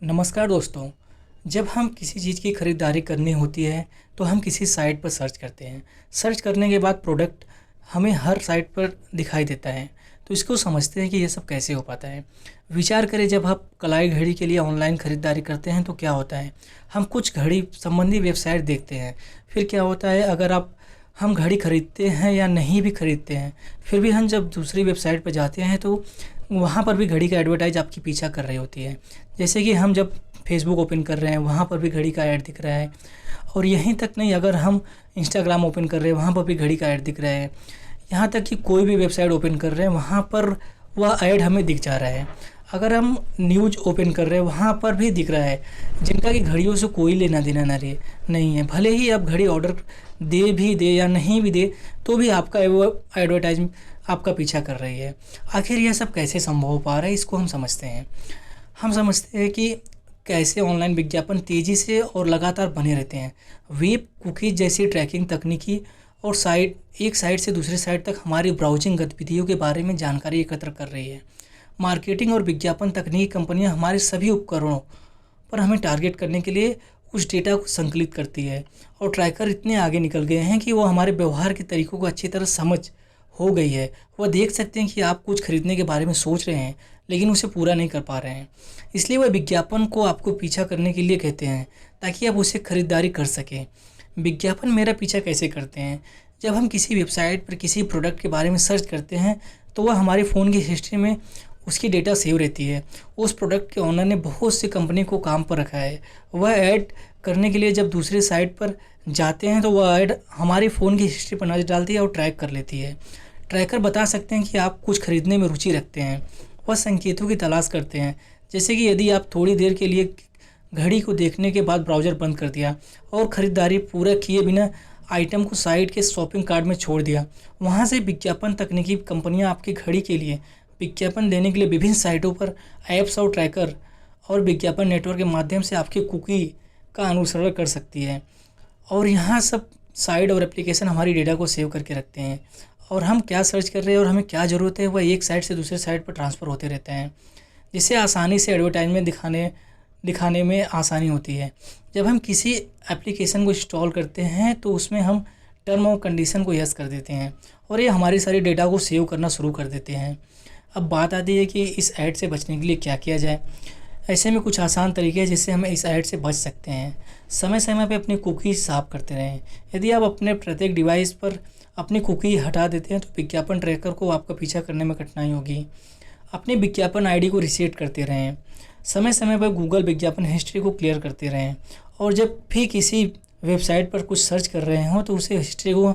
नमस्कार दोस्तों। जब हम किसी चीज़ की ख़रीदारी करनी होती है तो हम किसी साइट पर सर्च करते हैं। सर्च करने के बाद प्रोडक्ट हमें हर साइट पर दिखाई देता है। तो इसको समझते हैं कि ये सब कैसे हो पाता है। विचार करें, जब आप कलाई घड़ी के लिए ऑनलाइन ख़रीदारी करते हैं तो क्या होता है, हम कुछ घड़ी संबंधी वेबसाइट देखते हैं। फिर क्या होता है, अगर हम घड़ी खरीदते हैं या नहीं भी खरीदते हैं, फिर भी हम जब दूसरी वेबसाइट पर जाते हैं तो वहाँ पर भी घड़ी का एडवर्टाइज आपकी पीछा कर रही होती है। जैसे कि हम जब फेसबुक ओपन कर रहे हैं वहाँ पर भी घड़ी का ऐड दिख रहा है, और यहीं तक नहीं, अगर हम इंस्टाग्राम ओपन कर रहे हैं वहाँ पर भी घड़ी का ऐड दिख रहा है। यहाँ तक कि कोई भी वेबसाइट ओपन कर रहे हैं वहाँ पर वह ऐड हमें दिख जा रहा है। अगर हम न्यूज़ ओपन कर रहे हैं वहाँ पर भी दिख रहा है, जिनका कि घड़ियों से कोई लेना देना नहीं है। भले ही आप घड़ी ऑर्डर दे भी दे या नहीं भी दे, तो भी आपका वो एडवर्टाइज आपका पीछा कर रही है। आखिर यह सब कैसे संभव हो पा रहा है, इसको हम समझते हैं। हम समझते हैं कि कैसे ऑनलाइन विज्ञापन तेज़ी से और लगातार बने रहते हैं। वेब कुकीज़ जैसी ट्रैकिंग तकनीकी और एक साइट से दूसरी साइट तक हमारी ब्राउजिंग गतिविधियों के बारे में जानकारी एकत्र कर रही है। मार्केटिंग और विज्ञापन तकनीक कंपनियां हमारे सभी उपकरणों पर हमें टारगेट करने के लिए उस डेटा को संकलित करती है, और ट्रैकर इतने आगे निकल गए हैं कि वो हमारे व्यवहार के तरीकों को अच्छी तरह समझ हो गई है। वह देख सकते हैं कि आप कुछ खरीदने के बारे में सोच रहे हैं लेकिन उसे पूरा नहीं कर पा रहे हैं, इसलिए वह विज्ञापन को आपको पीछा करने के लिए कहते हैं ताकि आप उसे खरीदारी कर सकें। विज्ञापन मेरा पीछा कैसे करते हैं? जब हम किसी वेबसाइट पर किसी प्रोडक्ट के बारे में सर्च करते हैं तो वह हमारे फ़ोन की हिस्ट्री में उसकी डेटा सेव रहती है। उस प्रोडक्ट के ओनर ने बहुत सी कंपनी को काम पर रखा है। वह ऐड करने के लिए जब दूसरी साइट पर जाते हैं तो वह ऐड हमारी फ़ोन की हिस्ट्री पर नज़र डालती है और ट्रैक कर लेती है। ट्रैकर बता सकते हैं कि आप कुछ खरीदने में रुचि रखते हैं। वह संकेतों की तलाश करते हैं, जैसे कि यदि आप थोड़ी देर के लिए घड़ी को देखने के बाद ब्राउज़र बंद कर दिया और ख़रीदारी पूरा किए बिना आइटम को साइट के शॉपिंग कार्ट में छोड़ दिया। वहाँ से विज्ञापन तकनीकी कंपनियाँ आपकी घड़ी के लिए विज्ञापन देने के लिए विभिन्न साइटों पर ऐप्स और ट्रैकर और विज्ञापन नेटवर्क के माध्यम से आपकी कुकी का अनुसरण कर सकती है। और यहाँ सब साइट और एप्लीकेशन हमारी डेटा को सेव करके रखते हैं, और हम क्या सर्च कर रहे हैं और हमें क्या ज़रूरत है वह एक साइट से दूसरे साइट पर ट्रांसफ़र होते रहते हैं, जिससे आसानी से एडवर्टाइजमेंट दिखाने में आसानी होती है। जब हम किसी एप्लीकेशन को इंस्टॉल करते हैं तो उसमें हम टर्म और कंडीशन को यस कर देते हैं, और ये हमारी सारी डेटा को सेव करना शुरू कर देते हैं। अब बात आती है कि इस ऐड से बचने के लिए क्या किया जाए। ऐसे में कुछ आसान तरीके हैं जिससे हम इस ऐड से बच सकते हैं। समय समय पे अपनी कुकीज़ साफ़ करते रहें। यदि आप अपने प्रत्येक डिवाइस पर अपनी कुकी हटा देते हैं तो विज्ञापन ट्रैकर को आपका पीछा करने में कठिनाई होगी। अपने विज्ञापन आईडी को रीसेट करते रहें। समय समय पर गूगल विज्ञापन हिस्ट्री को क्लियर करते रहें, और जब भी किसी वेबसाइट पर कुछ सर्च कर रहे हों तो उसे हिस्ट्री को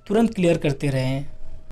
तुरंत क्लियर करते रहें।